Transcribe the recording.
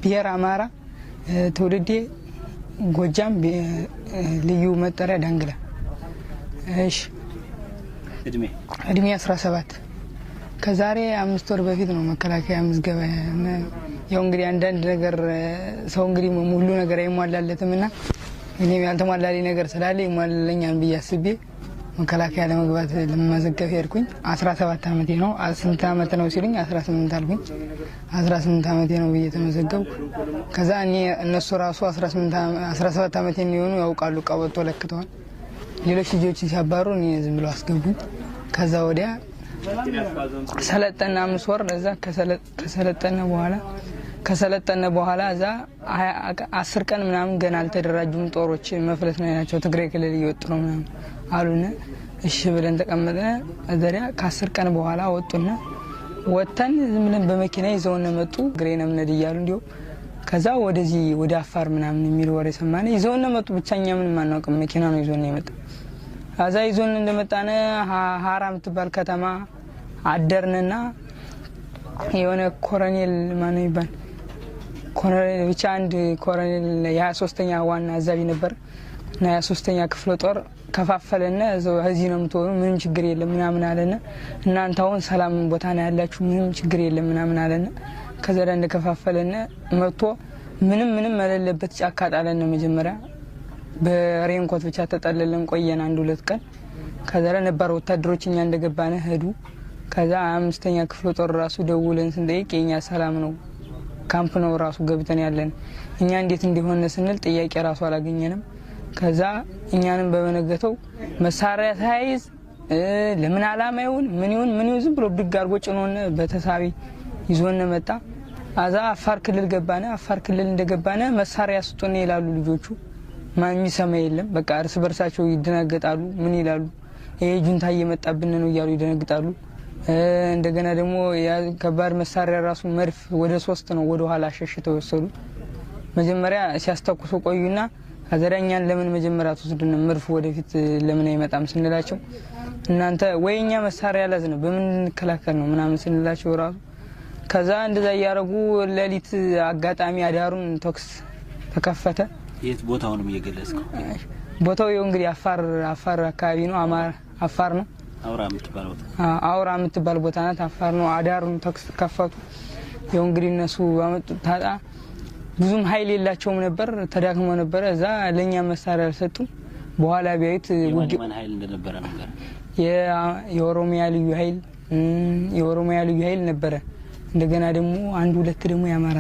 ብሔር አማራ ትውልዴ ጎጃም ልዩ መጠሪያ ዳንግላ። እሺ እድሜ 17 ከዛሬ 5 ወር በፊት ነው መከላከያ ምዝገባ። ያው እንግዲህ አንዳንድ ነገር ሰው እንግዲህ ሙሉ ነገር አይሟላለትምና እኔም ያልተሟላለኝ ነገር ስላለ ይሟላለኛል ብዬ አስቤ መከላከያ ለመግባት ለመመዝገብ ሄድኩኝ። 17 አመቴ ነው። ስንት አመት ነው ሲሉኝ 18 አልኩኝ። 18 አመቴ ነው ብዬ ተመዘገብኩ። ከዛ እነሱ ራሱ 17 አመቴ ነው ያውቃሉ። ቀበቶ ለክተዋል። ሌሎች ልጆች ሲያባሩ እኔ ዝም ብለው አስገቡኝ። ከዛ ወዲያ ሰለጠና 5 ወር እዛ ከሰለጠነ በኋላ እዛ 10 ቀን ምናምን ገና አልተደራጁም። ጦሮች መፍለት ነው ያቸው ትግራይ ክልል እየወጡ ነው ምናምን አሉና እሺ ብለን ተቀመጥን። እዛሪያ ከ10 ቀን በኋላ ወጡና ወተን ዝም ብለን በመኪና ይዘውን መጡ። ግሬንም ነድ ይያሉ እንዲው ከዛ ወደዚህ ወደ አፋር ምናምን የሚል ወሬ ሰማነ። ይዘውን መጡ። ብቻኛ ምን ማናውቅ መኪና ነው ይዞን የመጣ። አዛ ይዞን እንደመጣነ ሀራም ትባል ከተማ አደርንና የሆነ ኮሎኔል ማን ይባል ኮሎኔል ብቻ አንድ ኮሎኔል የ23ኛ ዋና አዛዥ ነበር እና የ23ኛ ክፍለ ጦር ከፋፈለና እዚህ ነው የምትሆኑ ምንም ችግር የለም ምናምን አለና እናንተ አሁን ሰላም ቦታ ነው ያላችሁ ምንም ችግር የለም ምናምን አለና ከዛ እንደከፋፈለና መጥቶ ምንም መለለበት ጫካ ጣለና መጀመሪያ በሬንኮት ብቻ ተጠለለን ቆየን 1-2 ቀን። ከዛ ነበር ወታደሮች እኛ እንደገባነ ሄዱ። ከዛ 5ኛ ክፍለ ጦር ራሱ ደውለን ስንጠይቅ የኛ ሰላም ነው ካምፕ ነው ራሱ ገብተን ያለን እኛ እንዴት እንደሆነ ስንል ጥያቄ ራሱ አላገኘንም። ከዛ እኛንም በመነገተው መሳሪያ ሳይዝ ለምን አላማ ይሁን ምን ይሁን ዝም ብሎ ብድግ አድርጎ ጭኖን በተሳቢ ይዞን መጣ። አዛ አፋር ክልል ገባነ። አፋር ክልል እንደገባነ መሳሪያ ስጡን ይላሉ ልጆቹ። ማን የሚሰማ የለም። በቃ እርስ በርሳቸው ይደናገጣሉ። ምን ይላሉ ይሄ ጁንታ እየመጣብን ነው ይያሉ ይደነግጣሉ። እንደገና ደግሞ ከባድ መሳሪያ ራሱ መድፍ ወደ 3 ነው ወደ ኋላ ሸሽተው ወሰዱ። መጀመሪያ ሲያስተኩሱ ቆዩና አዘራኛን ለምን መጀመሪያ ተወስዱና መድፍ ወደፊት ለምን አይመጣም ስንላቸው እናንተ ወይኛ መሳሪያ ያላዝነ በምን እንከላከል ነው ምናምን ስንላቸው ራሱ ከዛ እንደዛ ያረጉ ለሊት አጋጣሚ አዳሩን ተኩስ ተከፈተ። የት ቦታውንም እየገለጽከው? ቦታው ይኸው እንግዲህ አፋር አካባቢ ነው። አፋር ነው። አውራ የምትባል ቦታ ናት። አፋር ነው። አዳሩን ተኩስ ከፈቱ። ይኸው እንግዲህ እነሱ ባመጡት ታጣ ብዙም ኃይል የላቸውም ነበር፣ ተዳክሞ ነበር። እዛ ለኛ መሳሪያ አልሰጡም። በኋላ ቢያዩት ማን ኃይል እንደነበረ ነገር የኦሮሚያ ልዩ ኃይል ነበረ። እንደገና ደግሞ 1-2 ደግሞ ያማራ